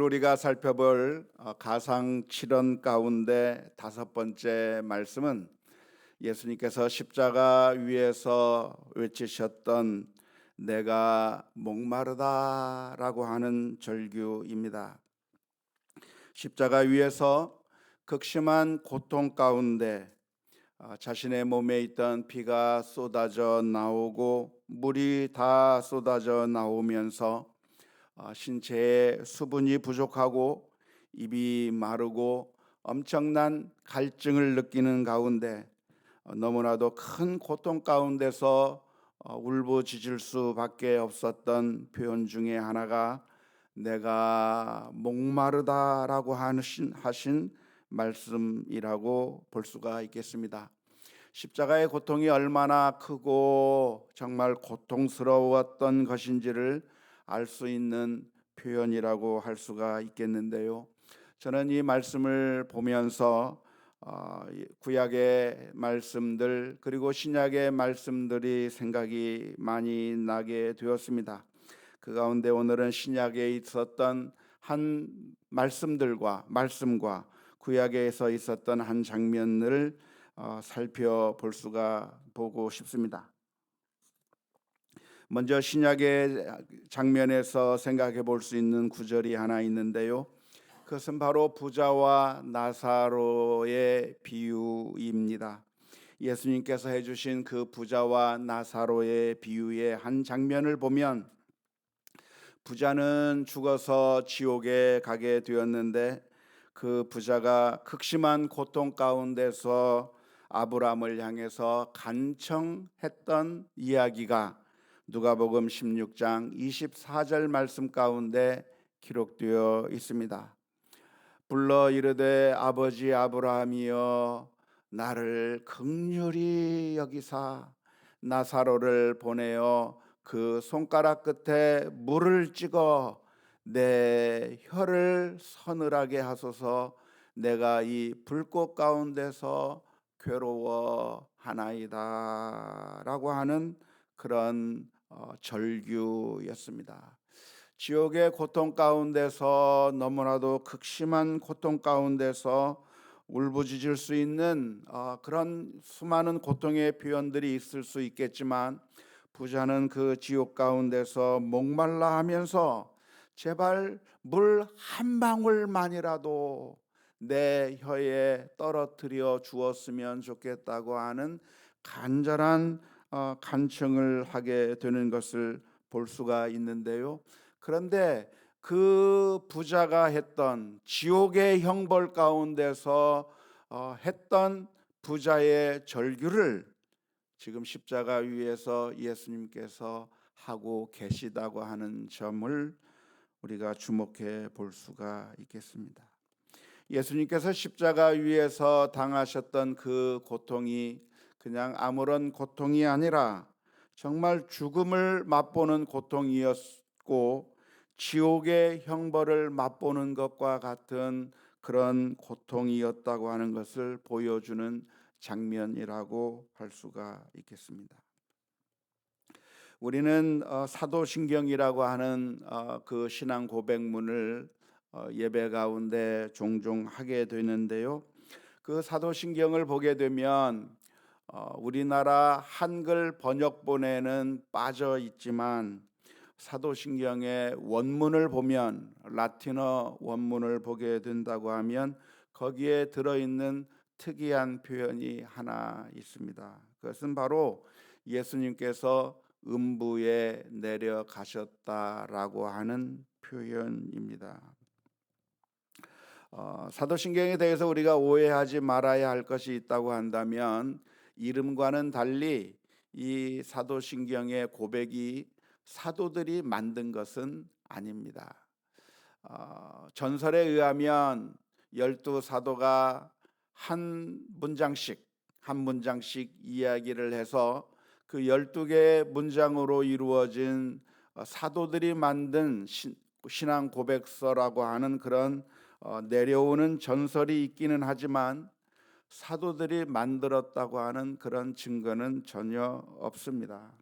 우리가 살펴볼 가상 7원 가운데 다섯 번째 말씀은 예수님께서 십자가 위에서 외치셨던 내가 목마르다라고 하는 절규입니다. 십자가 위에서 극심한 고통 가운데 자신의 몸에 있던 피가 쏟아져 나오고 물이 다 쏟아져 나오면서 신체에 수분이 부족하고 입이 마르고 엄청난 갈증을 느끼는 가운데 너무나도 큰 고통 가운데서 울부짖을 수밖에 없었던 표현 중에 하나가 내가 목마르다라고 하신 말씀이라고 볼 수가 있겠습니다. 십자가의 고통이 얼마나 크고 정말 고통스러웠던 것인지를 알 수 있는 표현이라고 할 수가 있겠는데요. 저는 이 말씀을 보면서 구약의 말씀들 그리고 신약의 말씀들이 생각이 많이 나게 되었습니다. 그 가운데 오늘은 신약에 있었던 한 말씀과 구약에서 있었던 한 장면을 살펴볼 수가 보고 싶습니다. 먼저 신약의 장면에서 생각해 볼 수 있는 구절이 하나 있는데요. 그것은 바로 부자와 나사로의 비유입니다. 예수님께서 해주신 그 부자와 나사로의 비유의 한 장면을 보면 부자는 죽어서 지옥에 가게 되었는데 그 부자가 극심한 고통 가운데서 아브라함을 향해서 간청했던 이야기가 누가복음 16장 24절 말씀 가운데 기록되어 있습니다. 불러 이르되 아버지 아브라함이여 나를 긍휼히 여기사 나사로를 보내어 그 손가락 끝에 물을 찍어 내 혀를 서늘하게 하소서. 내가 이 불꽃 가운데서 괴로워하나이다 라고 하는 그런 절규였습니다. 지옥의 고통 가운데서 너무나도 극심한 고통 가운데서 울부짖을 수 있는 그런 수많은 고통의 표현들이 있을 수 있겠지만 부자는 그 지옥 가운데서 목말라 하면서 제발 물 한 방울만이라도 내 혀에 떨어뜨려 주었으면 좋겠다고 하는 간절한 간청을 하게 되는 것을 볼 수가 있는데요. 그런데 그 부자가 했던 지옥의 형벌 가운데서 했던 부자의 절규를 지금 십자가 위에서 예수님께서 하고 계시다고 하는 점을 우리가 주목해 볼 수가 있겠습니다. 예수님께서 십자가 위에서 당하셨던 그 고통이 그냥 아무런 고통이 아니라 정말 죽음을 맛보는 고통이었고 지옥의 형벌을 맛보는 것과 같은 그런 고통이었다고 하는 것을 보여주는 장면이라고 할 수가 있겠습니다. 우리는 사도신경이라고 하는 그 신앙 고백문을 예배 가운데 종종 하게 되는데요. 그 사도신경을 보게 되면 우리나라 한글 번역본에는 빠져 있지만 사도신경의 원문을 보면 라틴어 원문을 보게 된다고 하면 거기에 들어있는 특이한 표현이 하나 있습니다. 그것은 바로 예수님께서 음부에 내려가셨다라고 하는 표현입니다. 사도신경에 대해서 우리가 오해하지 말아야 할 것이 있다고 한다면 이름과는 달리 이 사도신경의 고백이 사도들이 만든 것은 아닙니다. 전설에 의하면 12사도가 한 문장씩 이야기를 해서 그 12개의 문장으로 이루어진 사도들이 만든 신앙 고백서라고 하는 그런 내려오는 전설이 있기는 하지만 사도들이 만들었다고 하는 그런 증거는 전혀 없습니다.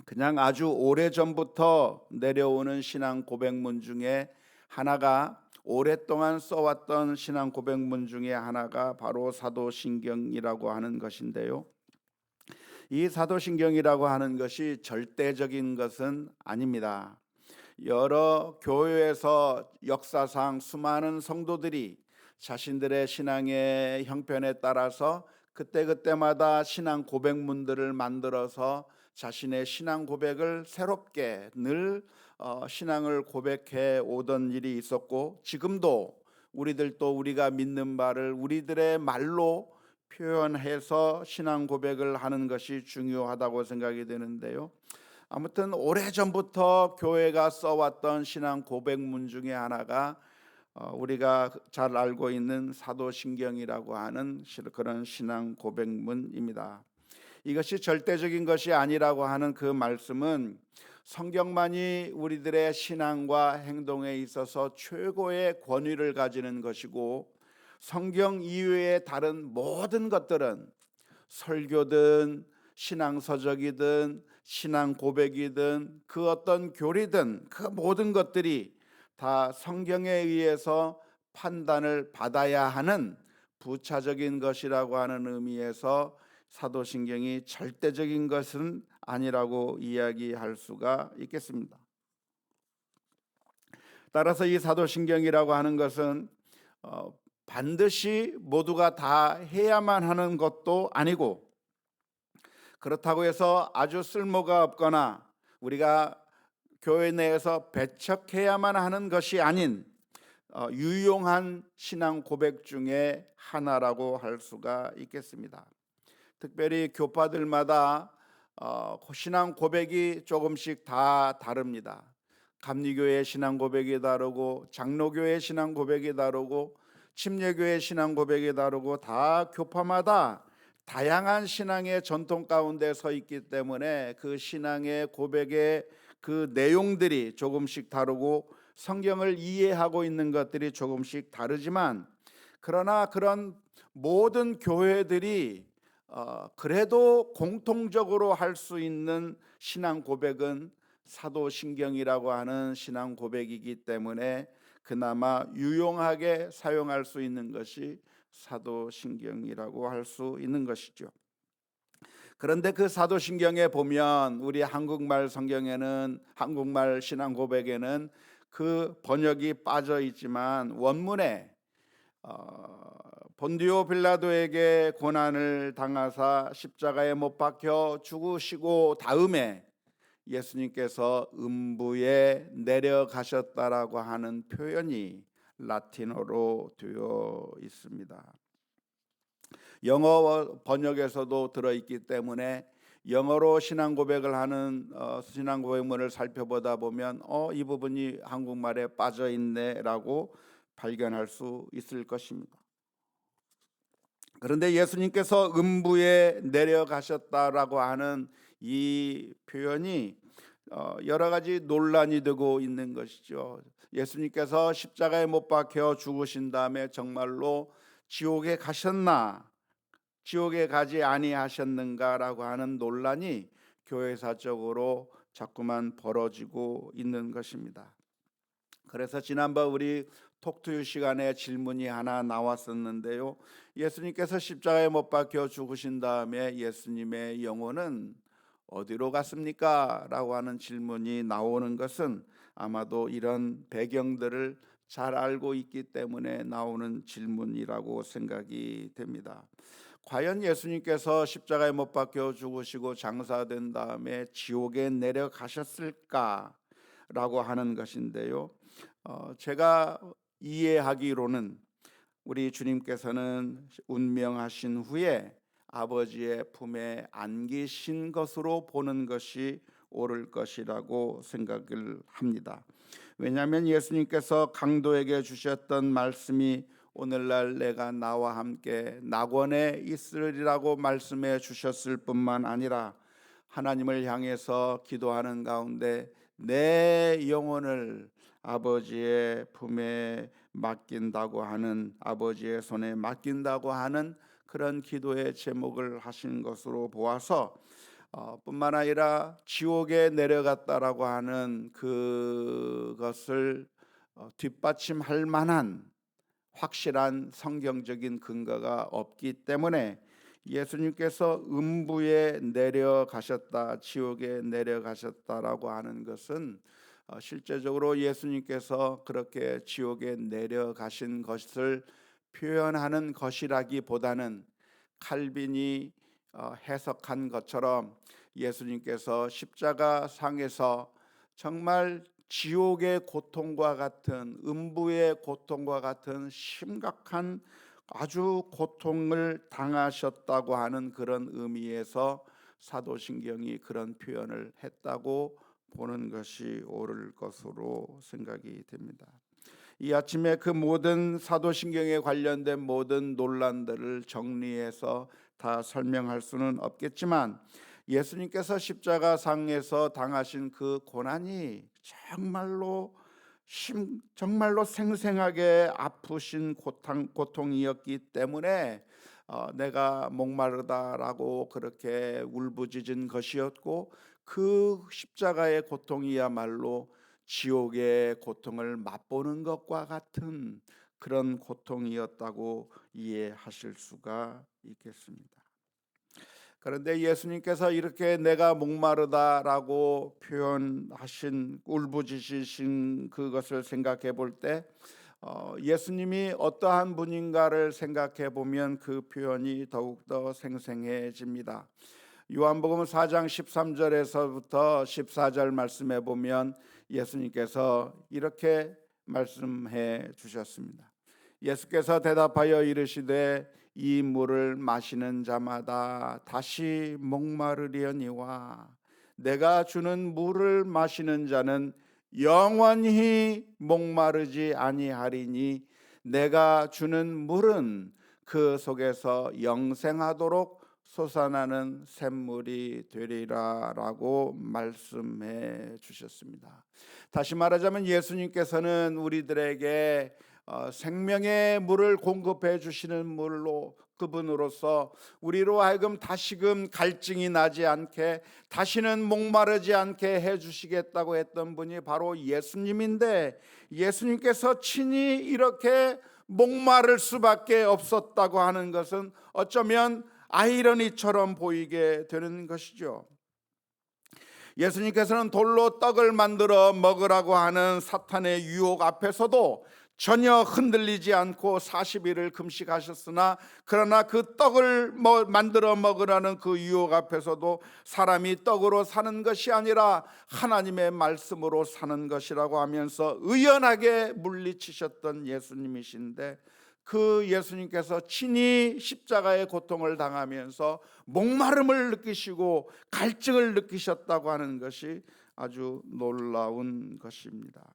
그냥 아주 오래전부터 내려오는 신앙 고백문 중에 하나가, 오랫동안 써왔던 신앙 고백문 중에 하나가 바로 사도신경이라고 하는 것인데요. 이 사도신경이라고 하는 것이 절대적인 것은 아닙니다. 여러 교회에서 역사상 수많은 성도들이 자신들의 신앙의 형편에 따라서 그때그때마다 신앙 고백문들을 만들어서 자신의 신앙 고백을 새롭게 늘 신앙을 고백해 오던 일이 있었고, 지금도 우리들도 우리가 믿는 바를 우리들의 말로 표현해서 신앙 고백을 하는 것이 중요하다고 생각이 되는데요. 아무튼 오래전부터 교회가 써왔던 신앙 고백문 중에 하나가 우리가 잘 알고 있는 사도신경이라고 하는 그런 신앙 고백문입니다. 이것이 절대적인 것이 아니라고 하는 그 말씀은 성경만이 우리들의 신앙과 행동에 있어서 최고의 권위를 가지는 것이고, 성경 이외의 다른 모든 것들은 설교든 신앙서적이든 신앙 고백이든 그 어떤 교리든 그 모든 것들이 다 성경에 의해서 판단을 받아야 하는 부차적인 것이라고 하는 의미에서 사도신경이 절대적인 것은 아니라고 이야기할 수가 있겠습니다. 따라서 이 사도신경이라고 하는 것은 반드시 모두가 다 해야만 하는 것도 아니고, 그렇다고 해서 아주 쓸모가 없거나 우리가 교회 내에서 배척해야만 하는 것이 아닌 유용한 신앙 고백 중에 하나라고 할 수가 있겠습니다. 특별히 교파들마다 신앙 고백이 조금씩 다 다릅니다. 감리교회 신앙 고백이 다르고, 장로교회 신앙 고백이 다르고, 침례교회 신앙 고백이 다르고, 다 교파마다 다양한 신앙의 전통 가운데 서 있기 때문에 그 신앙의 고백의 그 내용들이 조금씩 다르고 성경을 이해하고 있는 것들이 조금씩 다르지만, 그러나 그런 모든 교회들이 그래도 공통적으로 할 수 있는 신앙 고백은 사도신경이라고 하는 신앙 고백이기 때문에 그나마 유용하게 사용할 수 있는 것이 사도신경이라고 할 수 있는 것이죠. 그런데 그 사도신경에 보면 우리 한국말 성경에는, 한국말 신앙 고백에는 그 번역이 빠져 있지만 원문에 본디오 빌라도에게 고난을 당하사 십자가에 못 박혀 죽으시고 다음에 예수님께서 음부에 내려가셨다라고 하는 표현이 라틴어로 되어 있습니다. 영어 번역에서도 들어있기 때문에 영어로 신앙 고백을 하는 신앙 고백문을 살펴보다 보면 이 부분이 한국말에 빠져 있네라고 발견할 수 있을 것입니다. 그런데 예수님께서 음부에 내려가셨다라고 하는 이 표현이 여러 가지 논란이 되고 있는 것이죠. 예수님께서 십자가에 못 박혀 죽으신 다음에 정말로 지옥에 가셨나, 지옥에 가지 아니하셨는가라고 하는 논란이 교회사적으로 자꾸만 벌어지고 있는 것입니다. 그래서 지난번 우리 톡투유 시간에 질문이 하나 나왔었는데요. 예수님께서 십자가에 못 박혀 죽으신 다음에 예수님의 영혼은 어디로 갔습니까? 라고 하는 질문이 나오는 것은 아마도 이런 배경들을 잘 알고 있기 때문에 나오는 질문이라고 생각이 됩니다. 과연 예수님께서 십자가에 못 박혀 죽으시고 장사된 다음에 지옥에 내려가셨을까라고 하는 것인데요. 제가 이해하기로는 우리 주님께서는 운명하신 후에 아버지의 품에 안기신 것으로 보는 것이 옳을 것이라고 생각을 합니다. 왜냐하면 예수님께서 강도에게 주셨던 말씀이 오늘날 내가 나와 함께 낙원에 있으리라고 말씀해 주셨을 뿐만 아니라 하나님을 향해서 기도하는 가운데 내 영혼을 아버지의 품에 맡긴다고 하는, 아버지의 손에 맡긴다고 하는 그런 기도의 제목을 하신 것으로 보아서 뿐만 아니라 지옥에 내려갔다라고 하는 그것을 뒷받침할 만한 확실한 성경적인 근거가 없기 때문에 예수님께서 음부에 내려가셨다, 지옥에 내려가셨다라고 하는 것은 실제적으로 예수님께서 그렇게 지옥에 내려가신 것을 표현하는 것이라기보다는 칼빈이 해석한 것처럼 예수님께서 십자가 상에서 정말 지옥의 고통과 같은, 음부의 고통과 같은 심각한 아주 고통을 당하셨다고 하는 그런 의미에서 사도신경이 그런 표현을 했다고 보는 것이 옳을 것으로 생각이 됩니다. 이 아침에 그 모든 사도신경에 관련된 모든 논란들을 정리해서 다 설명할 수는 없겠지만, 예수님께서 십자가상에서 당하신 그 고난이 정말로 생생하게 아프신 고통이었기 때문에 내가 목마르다라고 그렇게 울부짖은 것이었고, 그 십자가의 고통이야말로 지옥의 고통을 맛보는 것과 같은 그런 고통이었다고 이해하실 수가 있겠습니다. 그런데 예수님께서 이렇게 내가 목마르다라고 표현하신, 울부짖으신 그것을 생각해 볼 때 예수님이 어떠한 분인가를 생각해 보면 그 표현이 더욱더 생생해집니다. 요한복음 4장 13절에서부터 14절 말씀해 보면 예수님께서 이렇게 말씀해 주셨습니다. 예수께서 대답하여 이르시되 이 물을 마시는 자마다 다시 목마르려니와 내가 주는 물을 마시는 자는 영원히 목마르지 아니하리니 내가 주는 물은 그 속에서 영생하도록 솟아나는 샘물이 되리라라고 말씀해 주셨습니다. 다시 말하자면 예수님께서는 우리들에게 생명의 물을 공급해 주시는 물로, 그분으로서 우리로 하여금 다시금 갈증이 나지 않게, 다시는 목마르지 않게 해 주시겠다고 했던 분이 바로 예수님인데, 예수님께서 친히 이렇게 목마를 수밖에 없었다고 하는 것은 어쩌면 아이러니처럼 보이게 되는 것이죠. 예수님께서는 돌로 떡을 만들어 먹으라고 하는 사탄의 유혹 앞에서도 전혀 흔들리지 않고 40일을 금식하셨으나, 그러나 그 떡을 만들어 먹으라는 그 유혹 앞에서도 사람이 떡으로 사는 것이 아니라 하나님의 말씀으로 사는 것이라고 하면서 의연하게 물리치셨던 예수님이신데, 그 예수님께서 친히 십자가의 고통을 당하면서 목마름을 느끼시고 갈증을 느끼셨다고 하는 것이 아주 놀라운 것입니다.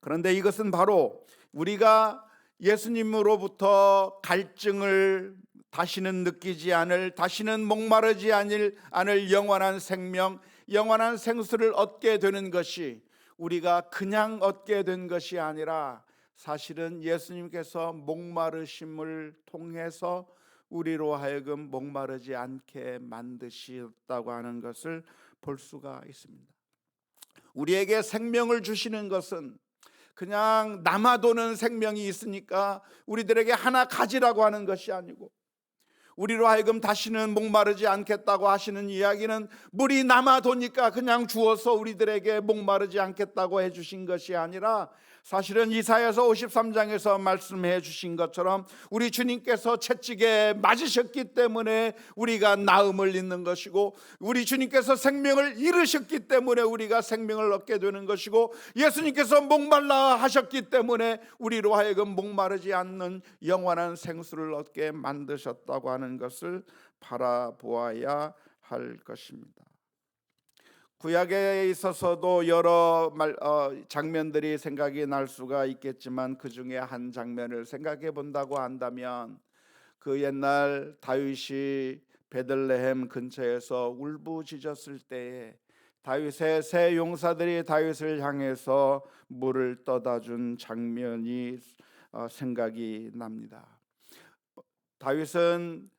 그런데 이것은 바로 우리가 예수님으로부터 갈증을 다시는 느끼지 않을, 다시는 목마르지 않을 영원한 생명, 영원한 생수를 얻게 되는 것이, 우리가 그냥 얻게 된 것이 아니라 사실은 예수님께서 목마르심을 통해서 우리로 하여금 목마르지 않게 만드셨다고 하는 것을 볼 수가 있습니다. 우리에게 생명을 주시는 것은 그냥 남아도는 생명이 있으니까 우리들에게 하나 가지라고 하는 것이 아니고, 우리로 하여금 다시는 목마르지 않겠다고 하시는 이야기는 물이 남아도니까 그냥 주어서 우리들에게 목마르지 않겠다고 해주신 것이 아니라, 사실은 이사야서 53장에서 말씀해 주신 것처럼 우리 주님께서 채찍에 맞으셨기 때문에 우리가 나음을 잊는 것이고, 우리 주님께서 생명을 잃으셨기 때문에 우리가 생명을 얻게 되는 것이고, 예수님께서 목말라 하셨기 때문에 우리로 하여금 목마르지 않는 영원한 생수를 얻게 만드셨다고 하는 것을 바라보아야 할 것입니다. 구약에 있어서도 여러 장면들이 생각이 날 수가 있겠지만, 그 중에 한 장면을 생각해 본다고 한다면, 그 옛날 다윗이 베들레헴 근처에서 울부짖었을 때에 다윗의 세 용사들이 다윗을 향해서 물을 떠다 준 장면이 생각이 납니다. 다윗은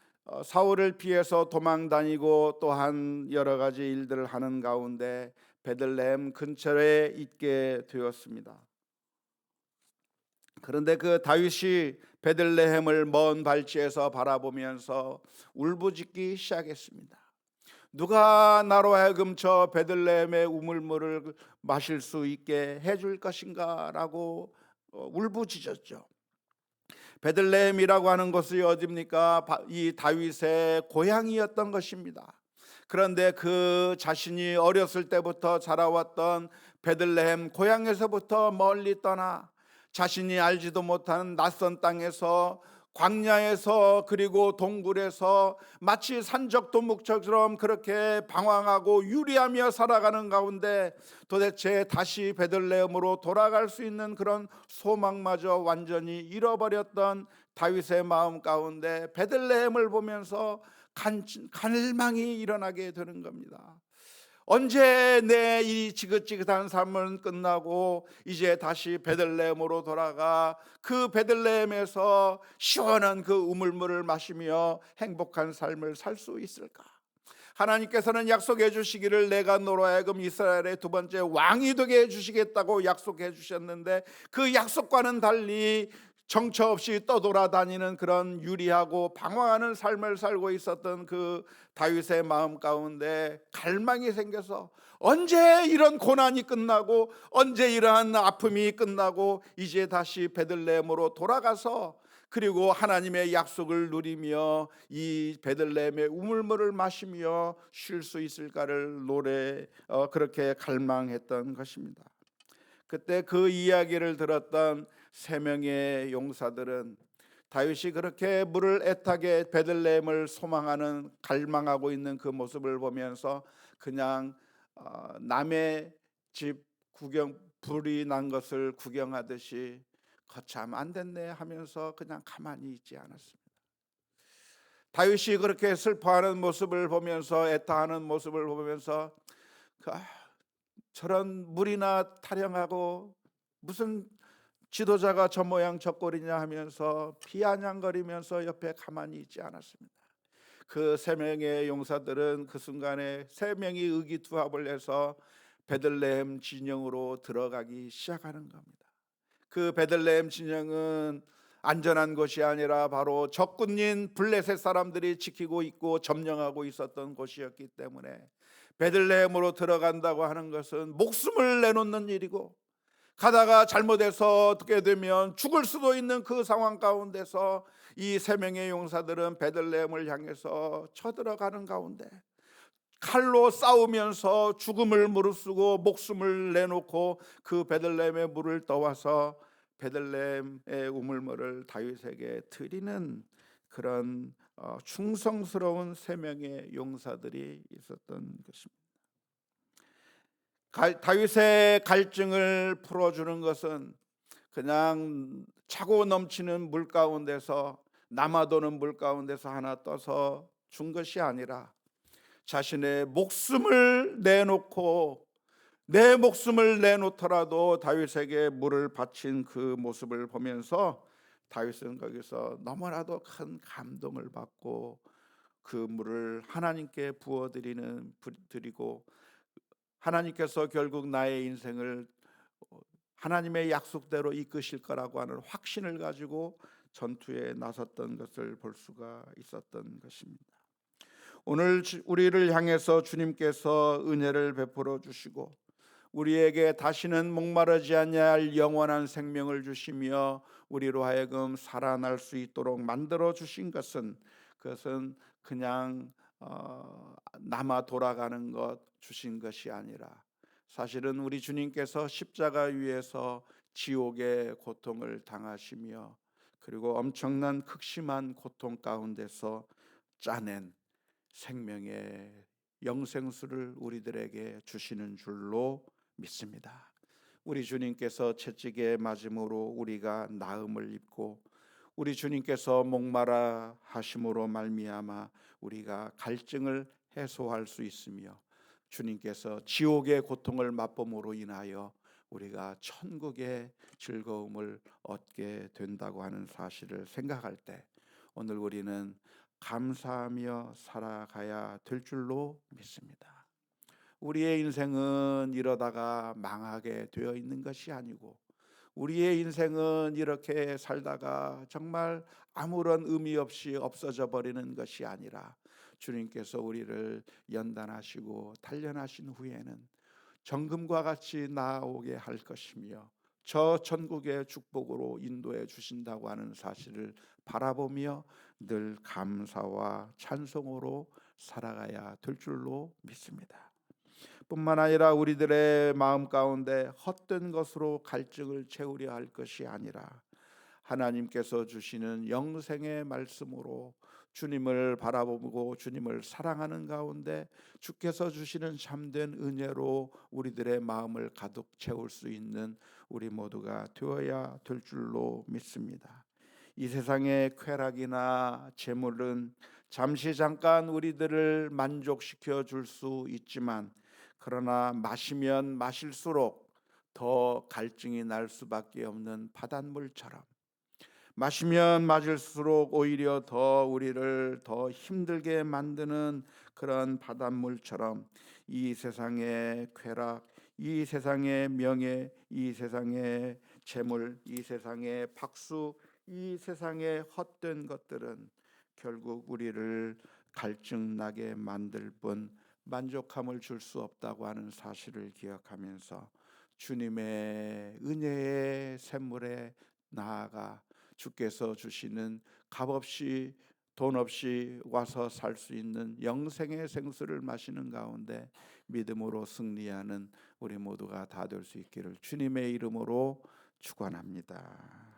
사울을 피해서 도망 다니고 또한 여러 가지 일들을 하는 가운데 베들레헴 근처에 있게 되었습니다. 그런데 그 다윗이 베들레헴을 먼 발치에서 바라보면서 울부짖기 시작했습니다. 누가 나로 하여금 저 베들레헴의 우물물을 마실 수 있게 해줄 것인가 라고 울부짖었죠. 베들레헴이라고 하는 곳이 어디입니까? 이 다윗의 고향이었던 것입니다. 그런데 그 자신이 어렸을 때부터 자라왔던 베들레헴 고향에서부터 멀리 떠나 자신이 알지도 못하는 낯선 땅에서, 광야에서, 그리고 동굴에서 마치 산적도묵처럼 그렇게 방황하고 유리하며 살아가는 가운데 도대체 다시 베들레헴으로 돌아갈 수 있는 그런 소망마저 완전히 잃어버렸던 다윗의 마음 가운데 베들레헴을 보면서 갈망이 일어나게 되는 겁니다. 언제 내 이 지긋지긋한 삶은 끝나고 이제 다시 베들레헴으로 돌아가 그 베들레헴에서 시원한 그 우물물을 마시며 행복한 삶을 살 수 있을까? 하나님께서는 약속해 주시기를 내가 너로 하여금 이스라엘의 두 번째 왕이 되게 해 주시겠다고 약속해 주셨는데 그 약속과는 달리 정처 없이 떠돌아다니는 그런 유리하고 방황하는 삶을 살고 있었던 그 다윗의 마음 가운데 갈망이 생겨서 언제 이런 고난이 끝나고 언제 이러한 아픔이 끝나고 이제 다시 베들레헴으로 돌아가서 그리고 하나님의 약속을 누리며 이 베들레헴의 우물물을 마시며 쉴 수 있을까를 그렇게 갈망했던 것입니다. 그때 그 이야기를 들었던 세 명의 용사들은 다윗이 그렇게 물을 애타게 베들레헴을 소망하는 갈망하고 있는 그 모습을 보면서 그냥 남의 집 구경, 불이 난 것을 구경하듯이 거참 안 됐네 하면서 그냥 가만히 있지 않았습니다. 다윗이 그렇게 슬퍼하는 모습을 보면서 애타하는 모습을 보면서 저런 물이나 타령하고 무슨 지도자가 저 모양 저 꼴이냐 하면서 비아냥거리면서 옆에 가만히 있지 않았습니다. 그 세 명의 용사들은 그 순간에 세 명이 의기투합을 해서 베들레헴 진영으로 들어가기 시작하는 겁니다. 그 베들레헴 진영은 안전한 곳이 아니라 바로 적군인 블레셋 사람들이 지키고 있고 점령하고 있었던 곳이었기 때문에 베들레헴으로 들어간다고 하는 것은 목숨을 내놓는 일이고 가다가 잘못해서 어떻게 되면 죽을 수도 있는 그 상황 가운데서 이 세 명의 용사들은 베들레헴을 향해서 쳐들어가는 가운데 칼로 싸우면서 죽음을 무릅쓰고 목숨을 내놓고 그 베들레헴의 물을 떠와서 베들레헴의 우물물을 다윗에게 드리는 그런 충성스러운 세 명의 용사들이 있었던 것입니다. 다윗의 갈증을 풀어주는 것은 그냥 차고 넘치는 물 가운데서 남아도는 물 가운데서 하나 떠서 준 것이 아니라 자신의 목숨을 내놓고 내 목숨을 내놓더라도 다윗에게 물을 바친 그 모습을 보면서 다윗은 거기서 너무나도 큰 감동을 받고 그 물을 하나님께 드리고 하나님께서 결국 나의 인생을 하나님의 약속대로 이끄실 거라고 하는 확신을 가지고 전투에 나섰던 것을 볼 수가 있었던 것입니다. 오늘 우리를 향해서 주님께서 은혜를 베풀어 주시고 우리에게 다시는 목마르지 아니할 영원한 생명을 주시며 우리로 하여금 살아날 수 있도록 만들어 주신 것은 그것은 그냥 남아 돌아가는 것 주신 것이 아니라 사실은 우리 주님께서 십자가 위에서 지옥의 고통을 당하시며 그리고 엄청난 극심한 고통 가운데서 짜낸 생명의 영생수를 우리들에게 주시는 줄로 믿습니다. 우리 주님께서 채찍에 맞음으로 우리가 나음을 입고 우리 주님께서 목마라 하심으로 말미암아 우리가 갈증을 해소할 수 있으며 주님께서 지옥의 고통을 맛봄으로 인하여 우리가 천국의 즐거움을 얻게 된다고 하는 사실을 생각할 때 오늘 우리는 감사하며 살아가야 될 줄로 믿습니다. 우리의 인생은 이러다가 망하게 되어 있는 것이 아니고, 우리의 인생은 이렇게 살다가 정말 아무런 의미 없이 없어져 버리는 것이 아니라, 주님께서 우리를 연단하시고 단련하신 후에는 정금과 같이 나아오게 할 것이며 저 천국의 축복으로 인도해 주신다고 하는 사실을 바라보며 늘 감사와 찬송으로 살아가야 될 줄로 믿습니다. 뿐만 아니라 우리들의 마음 가운데 헛된 것으로 갈증을 채우려 할 것이 아니라, 하나님께서 주시는 영생의 말씀으로 주님을 바라보고 주님을 사랑하는 가운데 주께서 주시는 참된 은혜로 우리들의 마음을 가득 채울 수 있는 우리 모두가 되어야 될 줄로 믿습니다. 이 세상의 쾌락이나 재물은 잠시 잠깐 우리들을 만족시켜 줄 수 있지만, 그러나 마시면 마실수록 더 갈증이 날 수밖에 없는 바닷물처럼, 마시면 마실수록 오히려 더 우리를 더 힘들게 만드는 그런 바닷물처럼, 이 세상의 쾌락, 이 세상의 명예, 이 세상의 재물, 이 세상의 박수, 이 세상의 헛된 것들은 결국 우리를 갈증나게 만들 뿐 만족함을 줄 수 없다고 하는 사실을 기억하면서, 주님의 은혜의 샘물에 나아가 주께서 주시는 값없이 돈 없이 와서 살 수 있는 영생의 생수를 마시는 가운데 믿음으로 승리하는 우리 모두가 다 될 수 있기를 주님의 이름으로 축원합니다.